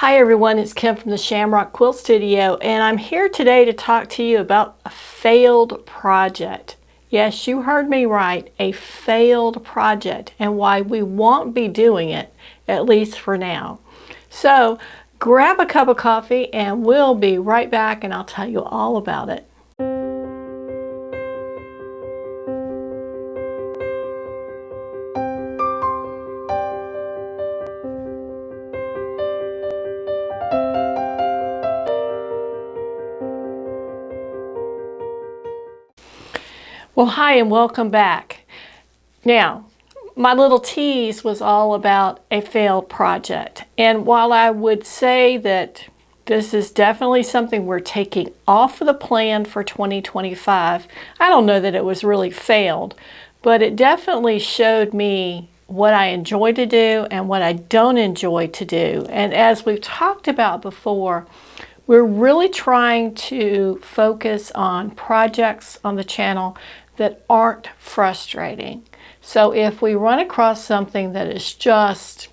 Hi everyone, it's Kim from the Shamrock Quilt Studio, and I'm here today to talk to you about a failed project. Yes, you heard me right, a failed project, and why we won't be doing it, at least for now. So grab a cup of coffee and we'll be right back and I'll tell you all about it. Well, hi and welcome back. Now, my little tease was all about a failed project. And while I would say that this is definitely something we're taking off of the plan for 2025, I don't know that it was really failed, but it definitely showed me what I enjoy to do and what I don't enjoy to do. And as we've talked about before, we're really trying to focus on projects on the channel that aren't frustrating. So if we run across something that is just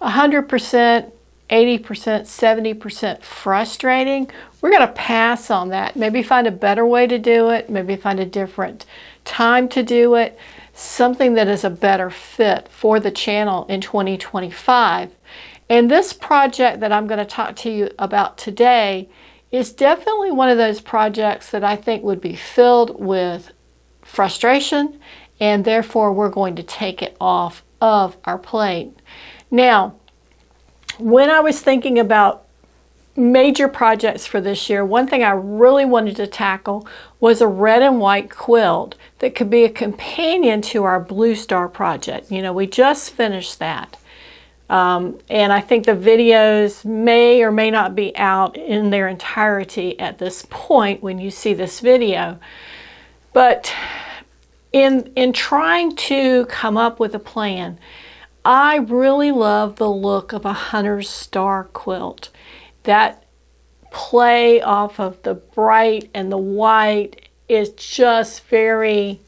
100%, 80%, 70% frustrating, we're going to pass on that. Maybe find a better way to do it, maybe find a different time to do it, something that is a better fit for the channel in 2025. And this project that I'm going to talk to you about today is definitely one of those projects that I think would be filled with frustration, and therefore we're going to take it off of our plate. Now, when I was thinking about major projects for this year, one thing I really wanted to tackle was a red and white quilt that could be a companion to our Blue Star project. You know, we just finished that. And I think the videos may or may not be out in their entirety at this point when you see this video. But in trying to come up with a plan, I really love the look of a Hunter's Star quilt. That play off of the bright and the white is just very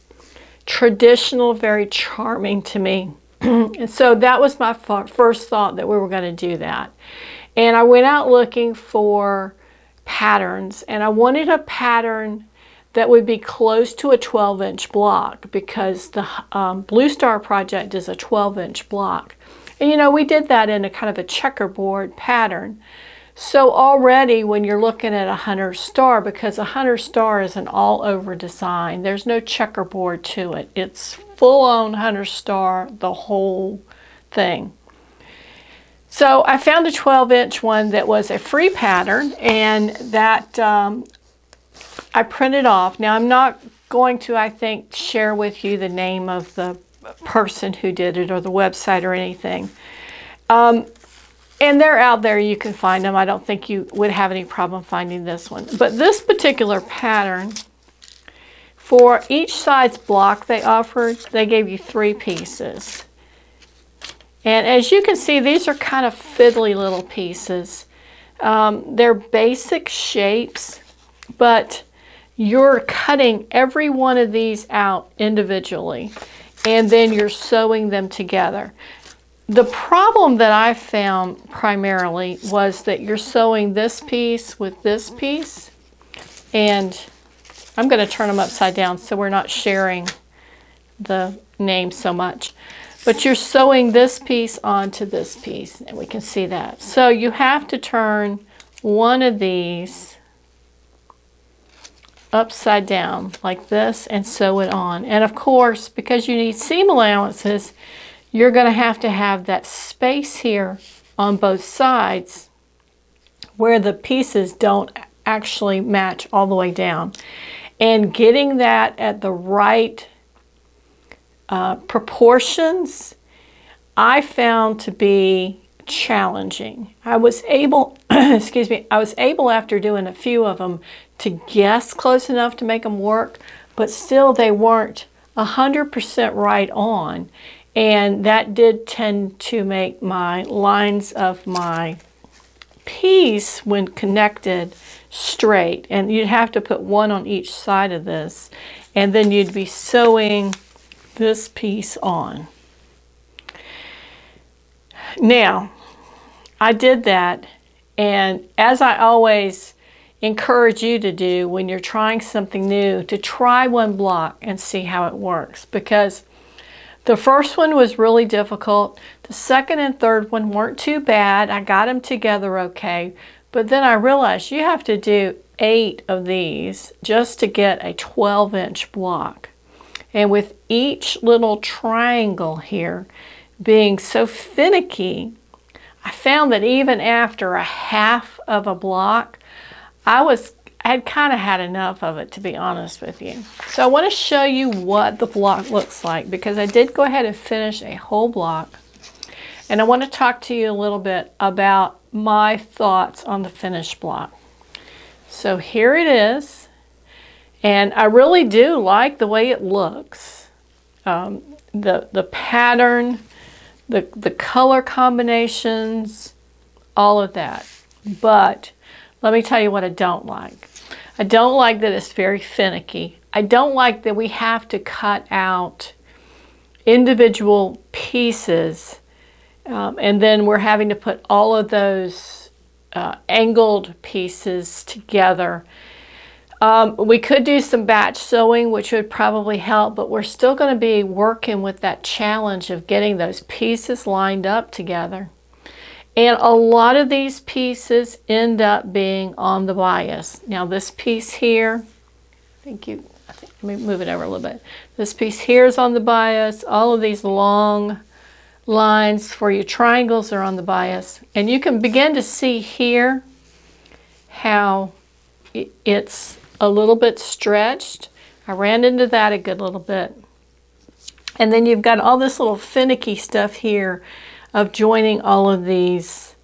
traditional, very charming to me. And so that was my first thought, that we were going to do that. And I went out looking for patterns, and I wanted a pattern that would be close to a 12-inch block, because the Blue Star project is a 12-inch block. And you know, we did that in a kind of a checkerboard pattern. So already when you're looking at a Hunter Star, because a Hunter Star is an all-over design, there's no checkerboard to it. It's full-on Hunter Star, the whole thing. So I found a 12-inch one that was a free pattern, and that I printed off. Now I'm not going to, I think, share with you the name of the person who did it or the website or anything. And they're out there, you can find them. I don't think you would have any problem finding this one. But this particular pattern, for each size block they offered, they gave you 3 pieces. And as you can see, these are kind of fiddly little pieces. They're basic shapes, but you're cutting every one of these out individually, and then you're sewing them together. The problem that I found primarily was that you're sewing this piece with this piece, and I'm going to turn them upside down so we're not sharing the name so much. But you're sewing this piece onto this piece, and we can see that. So you have to turn one of these upside down like this and sew it on. And of course, because you need seam allowances, you're going to have that space here on both sides where the pieces don't actually match all the way down. And getting that at the right proportions, I found to be challenging. I was able, excuse me, I was able, after doing a few of them, to guess close enough to make them work, but still they weren't 100% right on. And that did tend to make my lines of my piece, when connected, straight. And you'd have to put one on each side of this, and then you'd be sewing this piece on. Now, I did that, and as I always encourage you to do when you're trying something new, to try one block and see how it works, because the first one was really difficult. The second and third one weren't too bad. I got them together okay, but then I realized you have to do 8 of these just to get a 12-inch block. And with each little triangle here being so finicky, I found that even after a half of a block, I had kind of had enough of it, to be honest with you. So I want to show you what the block looks like, because I did go ahead and finish a whole block. And I want to talk to you a little bit about my thoughts on the finished block. So here it is. And I really do like the way it looks. The pattern, the color combinations, all of that. But let me tell you what I don't like. I don't like that it's very finicky. I don't like that we have to cut out individual pieces and then we're having to put all of those angled pieces together. We could do some batch sewing, which would probably help, but we're still going to be working with that challenge of getting those pieces lined up together. And a lot of these pieces end up being on the bias. Now this piece here, let me move it over a little bit. This piece here is on the bias. All of these long lines for your triangles are on the bias. And you can begin to see here how it's a little bit stretched. I ran into that a good little bit. And then you've got all this little finicky stuff here of joining all of these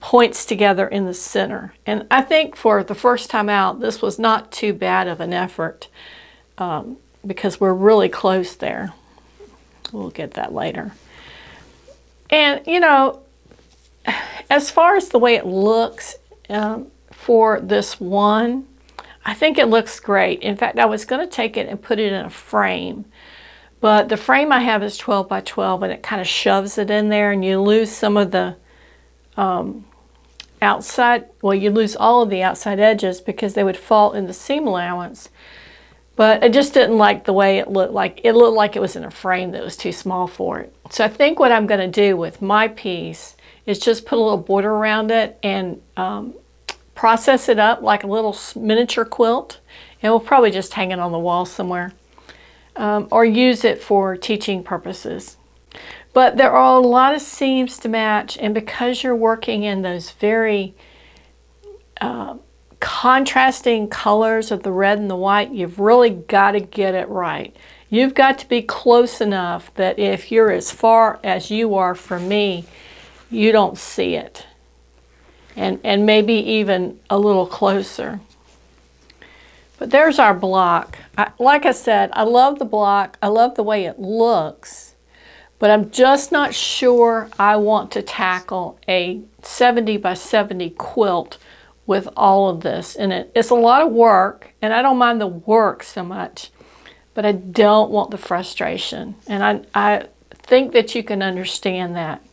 points together in the center. And I think for the first time out, this was not too bad of an effort because we're really close there. We'll get that later. And, you know, as far as the way it looks for this one, I think it looks great. In fact, I was going to take it and put it in a frame. But the frame I have is 12 by 12 and it kind of shoves it in there, and you lose some of the outside, well, you lose all of the outside edges because they would fall in the seam allowance. But I just didn't like the way it looked like. It looked like it was in a frame that was too small for it. So I think what I'm going to do with my piece is just put a little border around it and process it up like a little miniature quilt. And we'll probably just hang it on the wall somewhere. Or use it for teaching purposes. But there are a lot of seams to match, and because you're working in those very contrasting colors of the red and the white, you've really got to get it right. You've got to be close enough that if you're as far as you are from me, you don't see it. And maybe even a little closer. But there's our block. Like I said, I love the block. I love the way it looks. But I'm just not sure I want to tackle a 70 by 70 quilt with all of this in it. It's a lot of work, and I don't mind the work so much, but I don't want the frustration. And I think that you can understand that.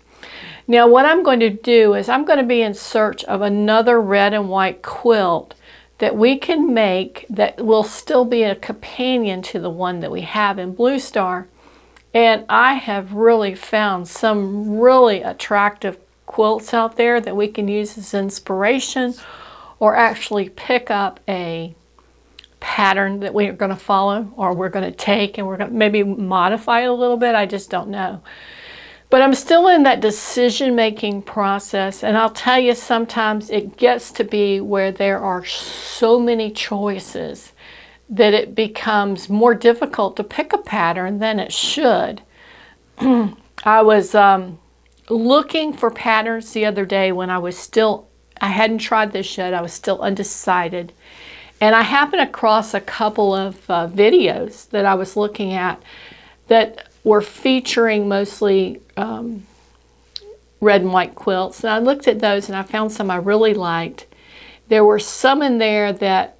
Now what I'm going to do is I'm going to be in search of another red and white quilt that we can make that will still be a companion to the one that we have in Blue Star. And I have really found some really attractive quilts out there that we can use as inspiration, or actually pick up a pattern that we're going to follow, or we're going to take and we're going to maybe modify it a little bit. I just don't know. But I'm still in that decision-making process, and I'll tell you, sometimes it gets to be where there are so many choices that it becomes more difficult to pick a pattern than it should. I was looking for patterns the other day when I hadn't tried this yet. I was still undecided. And I happened across a couple of videos that I was looking at that were featuring mostly red and white quilts. And I looked at those and I found some I really liked. There were some in there that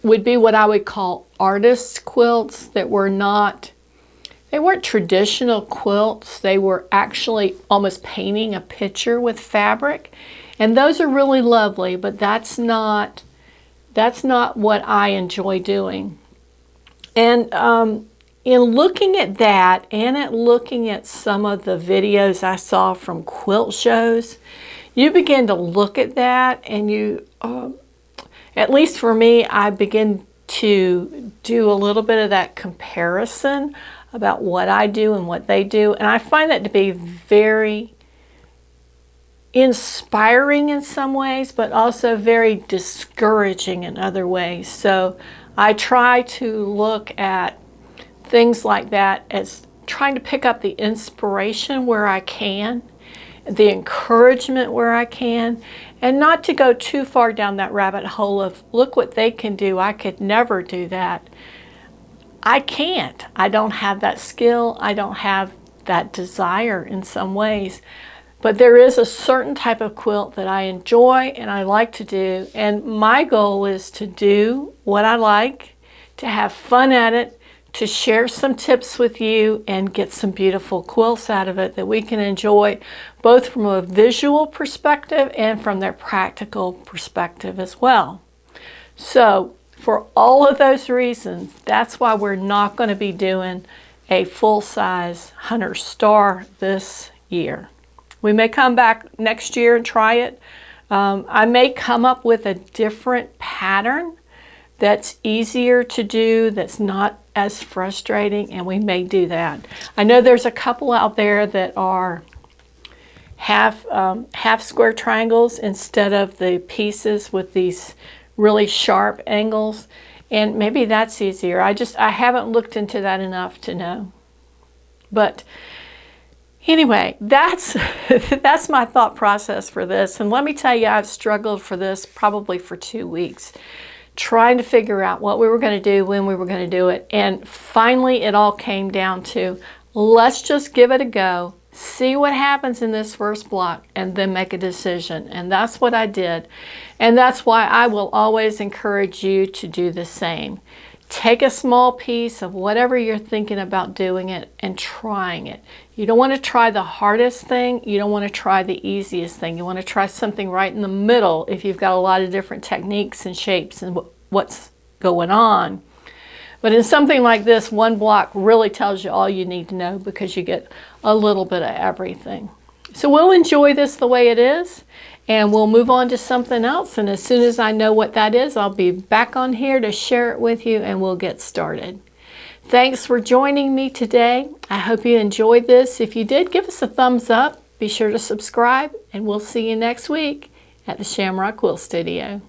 would be what I would call artist quilts that were not, They weren't traditional quilts. They were actually almost painting a picture with fabric. And those are really lovely, but that's not what I enjoy doing. And in looking at that and at looking at some of the videos I saw from quilt shows, you begin to look at that and you, at least for me, I begin to do a little bit of that comparison about what I do and what they do. And I find that to be very inspiring in some ways, but also very discouraging in other ways. So I try to look at things like that as trying to pick up the inspiration where I can, the encouragement where I can, and not to go too far down that rabbit hole of look what they can do. I could never do that. I can't. I don't have that skill. I don't have that desire in some ways. But there is a certain type of quilt that I enjoy and I like to do. And my goal is to do what I like, to have fun at it, to share some tips with you and get some beautiful quilts out of it that we can enjoy both from a visual perspective and from their practical perspective as well. So for all of those reasons, that's why we're not going to be doing a full-size Hunter Star this year. We may come back next year and try it. I may come up with a different pattern that's easier to do, that's not as frustrating, and we may do that. I know there's a couple out there that are half square triangles instead of the pieces with these really sharp angles, and maybe that's easier. I haven't looked into that enough to know. But anyway, that's my thought process for this. And let me tell you, I've struggled for this probably for 2 weeks, trying to figure out what we were going to do, when we were going to do it. And finally, it all came down to, let's just give it a go, see what happens in this first block, and then make a decision. And that's what I did. And that's why I will always encourage you to do the same. Take a small piece of whatever you're thinking about doing it and trying it. You don't want to try the hardest thing. You don't want to try the easiest thing. You want to try something right in the middle if you've got a lot of different techniques and shapes and what's going on. But in something like this, one block really tells you all you need to know because you get a little bit of everything. So we'll enjoy this the way it is, and we'll move on to something else. And as soon as I know what that is, I'll be back on here to share it with you, and we'll get started. Thanks for joining me today. I hope you enjoyed this. If you did, give us a thumbs up. Be sure to subscribe, and we'll see you next week at the Shamrock Quilt Studio.